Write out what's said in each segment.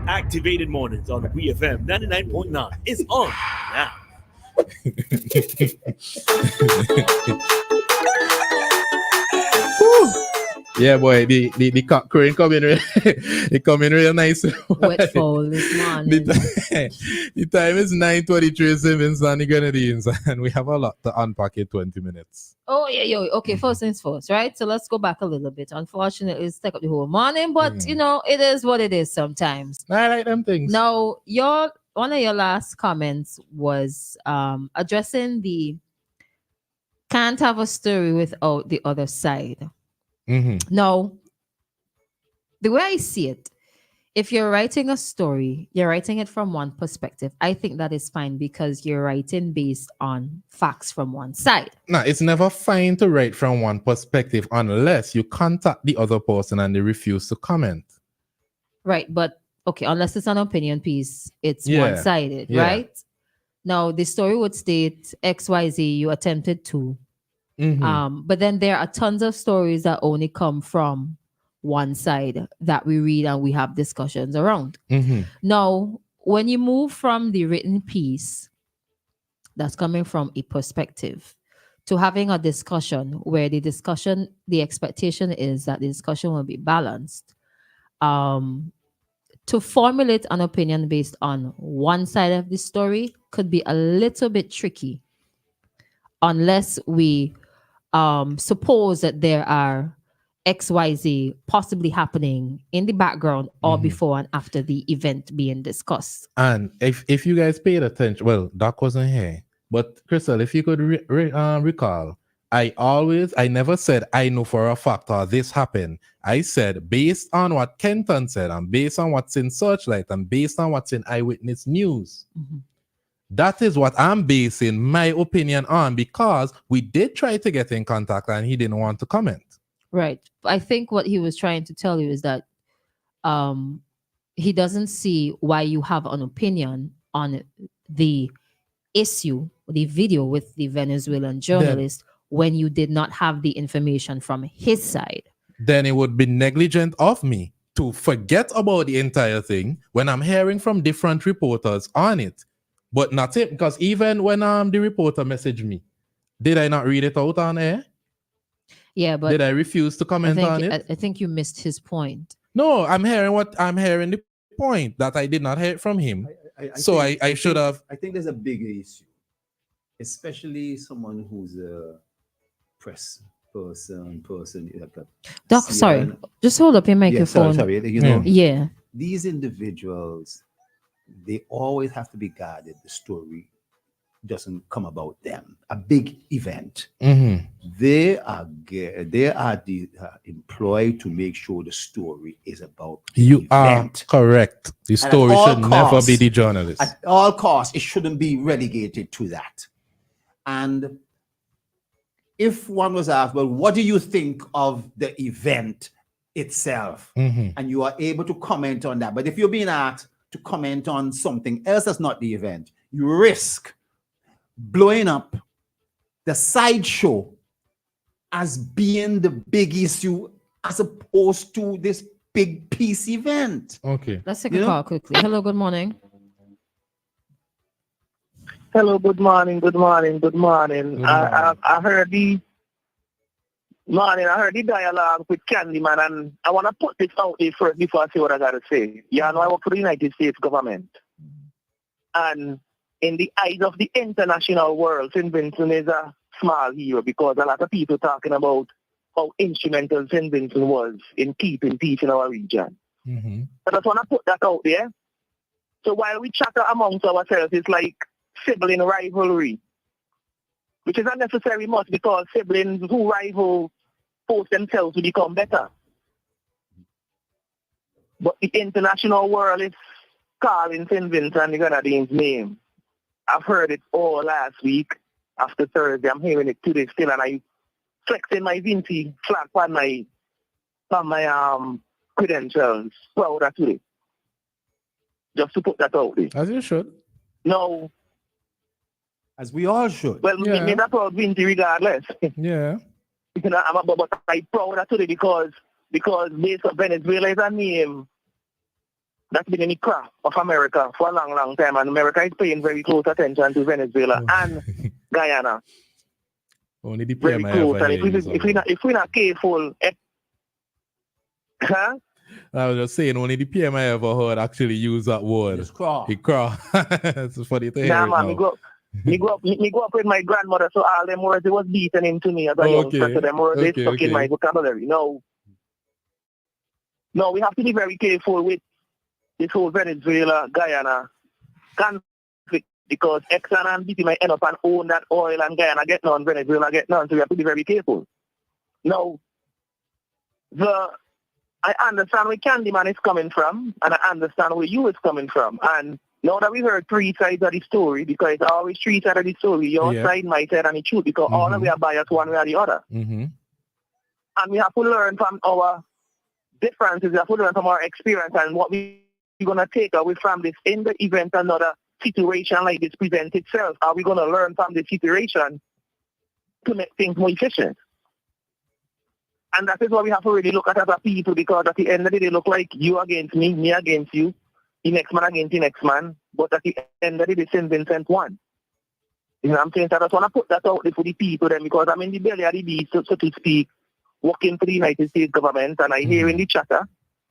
Activated Mornings on WeFM 99.9 is on now. Yeah, boy, the cock crane coming real, it coming real nice. Wet fowl this morning. The time is 9:23 Simmons and the Grenadines, and we have a lot to unpack in 20 minutes. Oh, yeah, yo. Okay, first things first, right? So let's go back a little bit. Unfortunately, it's take up the whole morning, but it is what it is sometimes. I like them things. Now, one of your last comments was addressing the can't have a story without the other side. Now, the way I see it, if you're writing a story, you're writing it from one perspective. I think that is fine because you're writing based on facts from one side. No, it's never fine to write from one perspective unless you contact the other person and they refuse to comment. Right, but okay, unless it's an opinion piece, it's one-sided, right? Now, the story would state XYZ, you attempted to. But then there are tons of stories that only come from one side that we read and we have discussions around. Now, when you move from the written piece that's coming from a perspective to having a discussion where the expectation is that the discussion will be balanced, to formulate an opinion based on one side of the story could be a little bit tricky unless we suppose that there are XYZ possibly happening in the background or before and after the event being discussed. And if you guys paid attention, well, Doc wasn't here, but Christal, if you could recall, I never said I know for a fact or this happened. I said based on what Kenton said and based on what's in Searchlight and based on what's in Eyewitness News. That is what I'm basing my opinion on because we did try to get in contact and he didn't want to comment. Right. I think what he was trying to tell you is that he doesn't see why you have an opinion on the issue, the video with the Venezuelan journalist when you did not have the information from his side. Then it would be negligent of me to forget about the entire thing when I'm hearing from different reporters on it. But not it, because even when the reporter messaged me, did I not read it out on air? Yeah, but did I refuse to comment on it? I think you missed his point. No, I'm hearing the point that I did not hear it from him. I should have. I think there's a bigger issue, especially someone who's a press person. Doc, sorry, just hold up your microphone. Sorry. These individuals, they always have to be guarded. The story doesn't come about them. A big event. They are employed to make sure the story is about the event. Are correct. The story should never be the journalist. At all costs, it shouldn't be relegated to that. And if one was asked, well, what do you think of the event itself? And you are able to comment on that. But if you're being asked to comment on something else that's not the event, you risk blowing up the sideshow as being the big issue as opposed to this big peace event. Okay. Let's take a call quickly. Hello, good morning. Hello, good morning. I heard the dialogue with Candyman, and I want to put this out there first before I say what I got to say. Yeah, I work for the United States government. And in the eyes of the international world, St. Vincent is a small hero because a lot of people talking about how instrumental St. Vincent was in keeping peace in our region. I just want to put that out there. So while we chatter amongst ourselves, it's like sibling rivalry, which is unnecessary much because siblings who rival force themselves to become better. But the international world is calling St. Vincent and the Grenadines' name. I've heard it all last week after Thursday. I'm hearing it today still, and I flexing my Vinci flag on my credentials. Proud of today. Just to put that out there. As you should. No. As we all should. Well, me not proud Vinci regardless. Yeah. But I'm proud of today because based on Venezuela is a name that's been in the craft of America for a long, long time, and America is paying very close attention to Venezuela and Guyana. Only the Very PMI close, ever and hear use that word. if we're not careful, huh? I was just saying, only the PMI ever heard actually use that word. It's crawl. He crawl. It's funny to hear Nah, it man, now. me go up with my grandmother, so all them words it was beaten into me as a youngster, so them words they stuck in my vocabulary. No, we have to be very careful with this whole Venezuela, Guyana conflict, because Exxon and BP might end up and own that oil, and Guyana get none, Venezuela get none, so we have to be very careful. Now, I understand where Candyman is coming from, and I understand where you is coming from, and now that we heard three sides of the story, because it's always three sides of the story, your side, my side, and the truth, because all of we are biased one way or the other. And we have to learn from our differences, we have to learn from our experience, and what we're going to take away from this in the event another situation like this presents itself. Are we going to learn from the situation to make things more efficient? And that is what we have to really look at as a people, because at the end of the day, they look like you against me, me against you, the next man against the next man, but at the end of the day, St. Vincent won. You know what I'm saying? So I just want to put that out there for the people then, because I'm in the belly of the beast, so to speak, working for the United States government, and I hear in the chatter,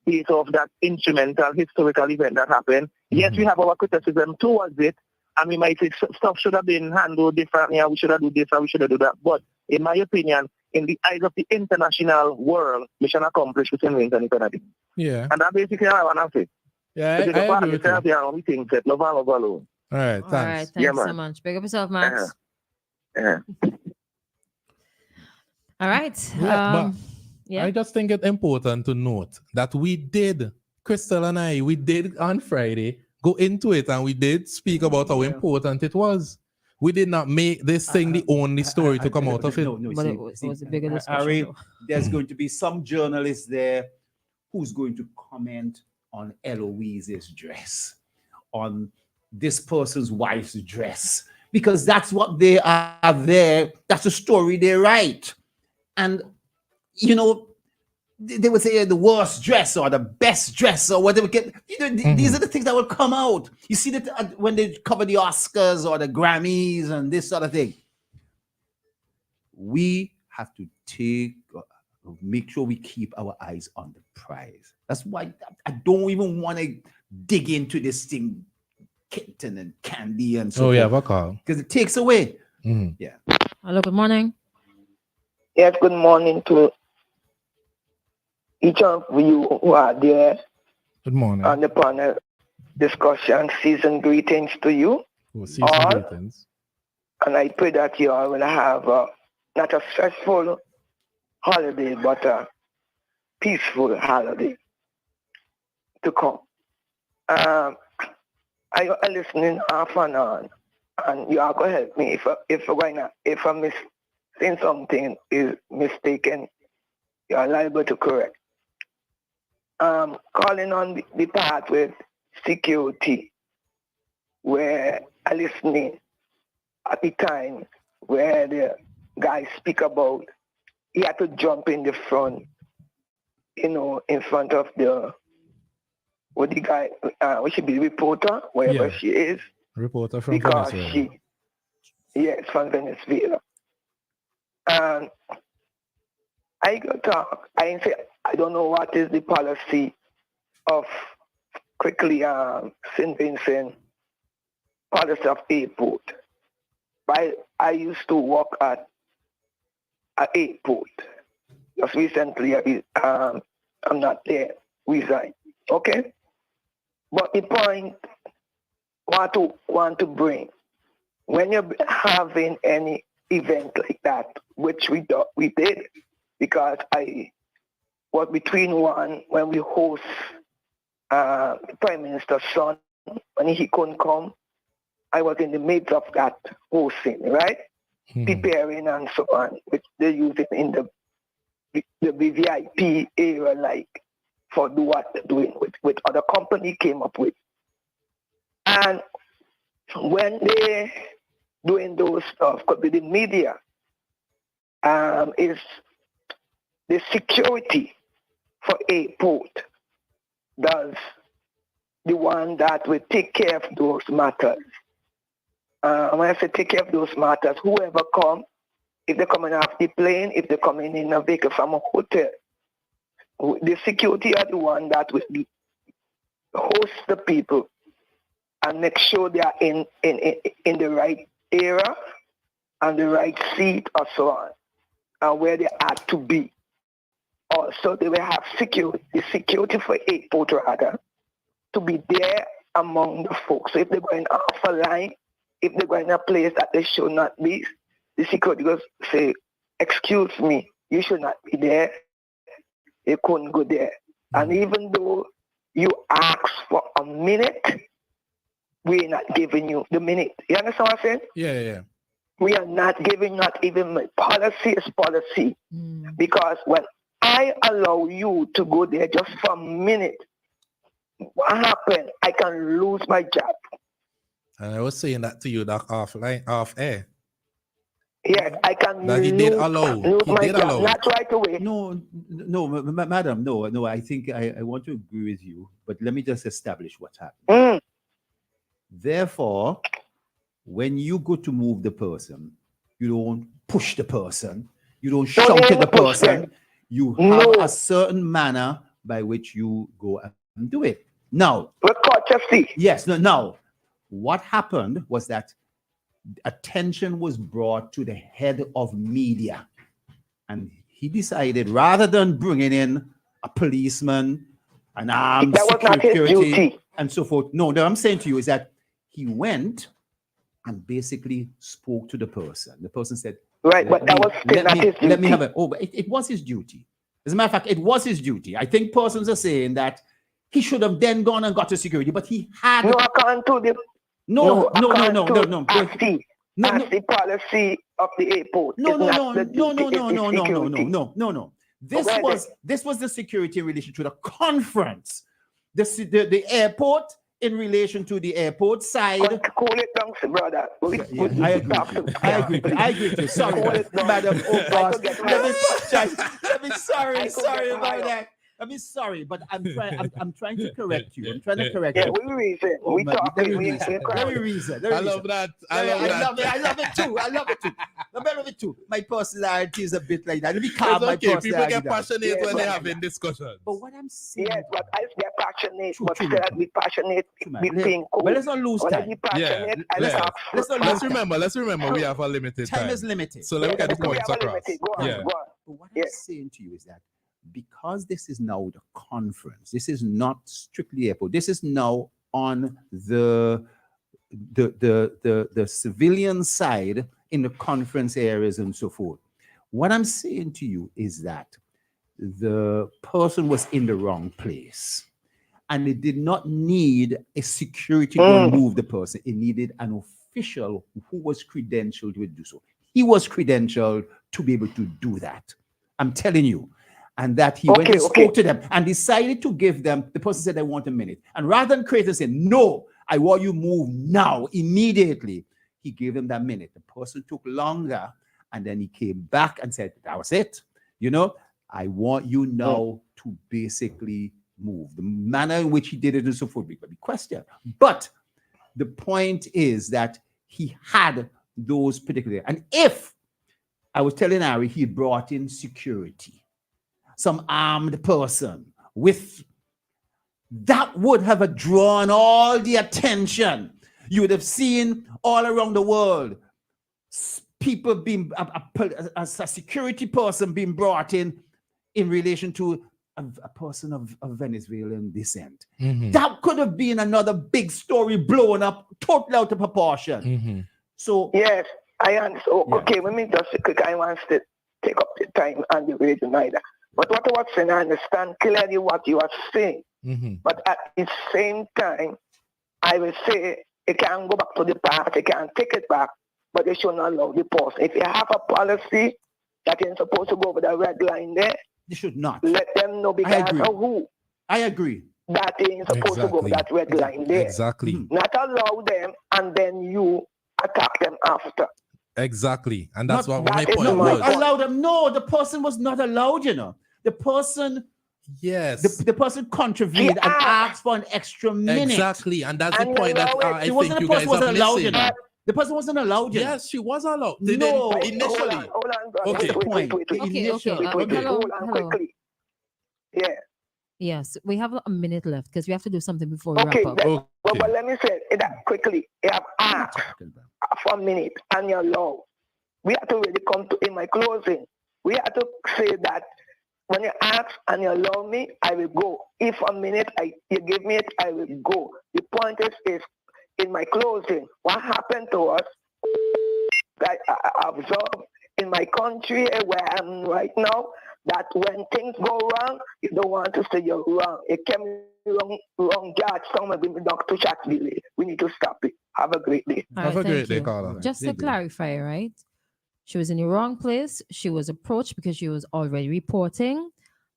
based off that instrumental historical event that happened. Yes, we have our criticism towards it, and we might say stuff should have been handled differently, and we should have done this, and we should have done that. But in my opinion, in the eyes of the international world, mission accomplished with St. Vincent Kennedy. Yeah. And that's basically how I want to say. Yeah, I agree with you. Yeah, we think that love and love alone. All right, thanks. All right, thanks so much. Big up yourself, Max. All right. I just think it's important to note that we did, Christal and I, we did on Friday go into it, and we did speak about how important it was. We did not make this thing the only story to come out of it. No, But it was a bigger discussion. Harry, though. there's going to be some journalist there who's going to comment on Eloise's dress, on this person's wife's dress, because that's what they are there. That's the story they write. And, you know, they would say the worst dress or the best dress or whatever. You know, these are the things that will come out. You see that when they cover the Oscars or the Grammys and this sort of thing. We have to make sure we keep our eyes on the prize. That's why I don't even want to dig into this thing, kitten and candy and so forth. Because it takes away. Yeah. Hello, good morning. Yes, good morning to each of you who are there. Good morning. On the panel discussion. Season greetings to you. Season greetings. And I pray that you all will have not a stressful holiday, but a peaceful holiday to come. I got listening off and on, and you are going to help me if I'm saying something is mistaken, you are liable to correct. Calling on the part with security, where I listening at the time where the guy speak about he had to jump in the front, in front of the guy, which should be reporter, wherever she is. Reporter from Venezuela. Yes, from Venezuela. And I go talk. I say I don't know what is the policy of quickly St. Vincent policy of airport. But I used to work at an airport. Just recently, I'm not there. Resign. Okay. But the point want to bring, when you're having any event like that, which we did, because I was between one when we host Prime Minister's son, when he couldn't come, I was in the midst of that hosting, right? Preparing and so on, which they use it in the VIP area, like for do what they're doing with other company came up with. And when they doing those stuff, could be the media, is the security for airport does the one that will take care of those matters. When I say take care of those matters, whoever come, if they come in off the plane, if they come in a vehicle from a hotel, the security are the one that will host the people and make sure they are in the right area and the right seat or so on, and where they are to be. Also, they will have the security for airport rather, to be there among the folks. So if they're going off a line, if they're going to a place that they should not be, the security goes say, excuse me, you should not be there. They couldn't go there. And even though you ask for a minute, we're not giving you the minute. You understand what I'm saying? Yeah. We are not giving, not even policy is policy. Because when I allow you to go there just for a minute, what happened? I can lose my job. And I was saying that to you, Doc, off air. Yes, I can That he did allow. lose He my did job. allow. Not right away. No, madam, no. I think I want to agree with you, but let me just establish what's happening. Therefore, when you go to move the person, you don't push the person, you don't shout at the person, you have a certain manner by which you go and do it. Now, yes, now, what happened was that attention was brought to the head of media, and he decided rather than bringing in a policeman, an armed security, and so forth. No, what I'm saying to you is that he went and basically spoke to the person. The person said, right, but that was let me have it. Oh, but it was his duty. As a matter of fact, it was his duty. I think persons are saying that he should have then gone and got to security, but he had no. I can't do the no. That's the policy of the airport. No. This was the security in relation to the conference. The airport in relation to the airport side. Cool it down, brother. I agree with you. Sorry, madam. Oh gosh. Let me sorry about that. I mean, sorry, but I'm trying to correct you. I'm trying to correct you. We reason. We talk. Very reason. I love that. I love it too. My personality is a bit like that. Let me calm my personality. People get passionate when they're having discussions. But what I'm saying, yes, but I get passionate. But instead be passionate, be being cool. But let's not lose time. Let's remember we have a limited time. Time is limited. So let me get the points across. Go on. But what I'm saying to you is that because this is now the conference, this is not strictly airport. This is now on the civilian side in the conference areas and so forth. What I'm saying to you is that the person was in the wrong place, and it did not need a security to move the person. It needed an official who was credentialed to do so. He was credentialed to be able to do that. I'm telling you. And that he went and spoke to them and decided to give them, the person said, I want a minute. And rather than create and say, no, I want you move now, immediately, he gave them that minute. The person took longer, and then he came back and said, that was it. You know, I want you now to basically move. The manner in which he did it and so forth, we could be questioned. But the point is that he had those particular, and if I was telling Ari, he brought in security, some armed person with, that would have drawn all the attention. You would have seen all around the world people being a security person being brought in relation to a person of Venezuelan descent. That could have been another big story blown up totally out of proportion. So yes, I understand. Okay, let me just quick. I want to take up the time and the radio neither. But what I was saying, I understand clearly what you are saying. But at the same time, I will say it can go back to the past, it can take it back, but they should not allow the person. If you have a policy that you're supposed to go over the red line there, they should not. Let them know because of who. I agree. That they ain't supposed to go over that red line there. Exactly. Not allow them and then you attack them after. Exactly. And that's what that my point was. was. Allow them. No, the person was not allowed, you know. The person Yes. The person contravened and asked for an extra minute. Exactly. And that's the And point that allow it. I It wasn't think the you guys person wasn't are allowed, missing. The person wasn't allowed. Yes, she was allowed. No. Initially. Hold on, brother. Okay. Wait. Okay, Initial. okay. Hello, Hold on hello. quickly. Yeah. Yes, we have a minute left because we have to do something before we Okay. wrap up. But let me say that quickly. You have asked for a minute and you allow. We have to really come to in my closing. We have to say that when you ask and you allow me, I will go. If a minute you give me it, I will go. The point is in my closing, what happened to us that I observe in my country where I'm right now, that when things go wrong, you don't want to say you're wrong. It came wrong judge, someone bring me down to chat delay. We need to stop it. Have a great day. All Have right, a great thank day, you. Carla. Just to clarify, right? She was in the wrong place. She was approached because she was already reporting.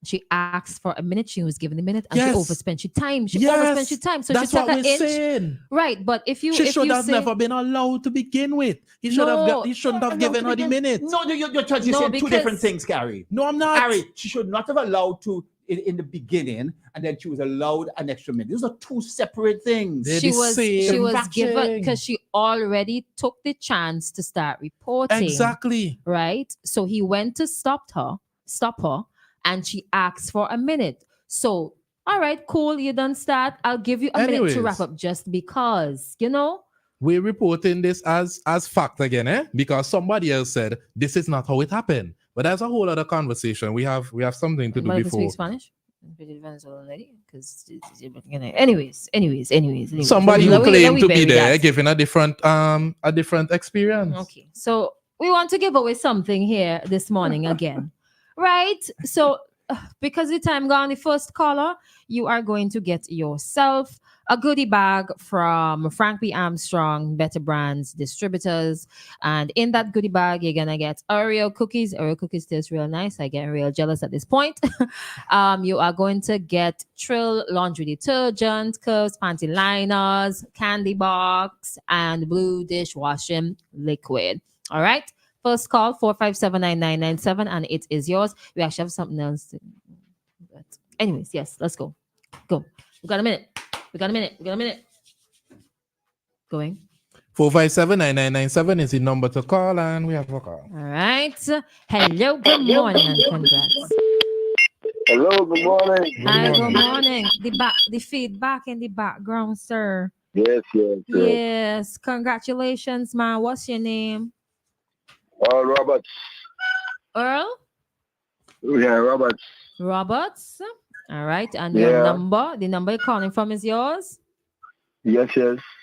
She asked for a minute. She was given a minute, and Yes. she overspent her time. She Yes. overspent her time. So That's she took what an we're inch. saying. Right, but if you She if should you have say, never been allowed to begin with. He shouldn't have given her the minute. No, you're saying No, two different because- things, Gary. No, I'm not. Gary, she should not have allowed to in the beginning, and then she was allowed an extra minute. Those are two separate things. They're she the was same given thing. because she already took the chance to start reporting. Exactly. Right? So he went to stop her, and she asked for a minute. So, all right, cool, you done start. I'll give you a minute to Anyways. wrap up just because, you know? We're reporting this as fact again, because somebody else said this is not how it happened. But that's a whole other conversation. We have something to do Anybody can before. speak Spanish? Venezuelan lady? Because anyways. Somebody who Let me claimed to be bury there, that. giving a different experience. Okay, so we want to give away something here this morning again, right? So because the time gone, the first caller, you are going to get yourself a goodie bag from Frank B. Armstrong, Better Brands Distributors. And in that goodie bag, you're going to get Oreo cookies. Oreo cookies taste real nice. I get real jealous at this point. You are going to get Trill laundry detergent, Curves panty liners, candy box, and Blue dishwashing liquid. All right. First call, 457-9997, and it is yours. We actually have something else. But anyways, yes, let's go. Go. We got a minute. Going. 457-9997 is the number to call, and we have a call. All right. Hello, good morning, and congrats. Hello, good morning. Hi, good morning. The feedback in the background, sir. Yes. Yes. Congratulations, man. What's your name? Roberts. Earl? Yeah, Roberts. Roberts. All right. And Yeah. your number, the number you're calling from is yours? Yes.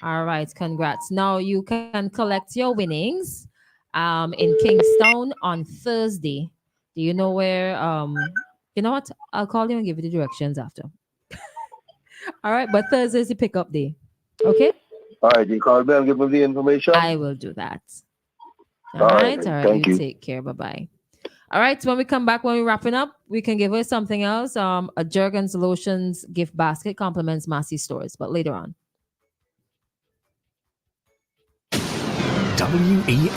All right. Congrats. Now you can collect your winnings in Kingstown on Thursday. Do you know where? You know what? I'll call you and give you the directions after. All right. But Thursday is the pickup day. Okay? All right, you call me and give me the information. I will do that. All right, All right. thank you. Take care. Bye-bye. All right. When we come back, when we're wrapping up, we can give her something else. A Jergens Lotions gift basket compliments Massey Stores, but later on. WEFM.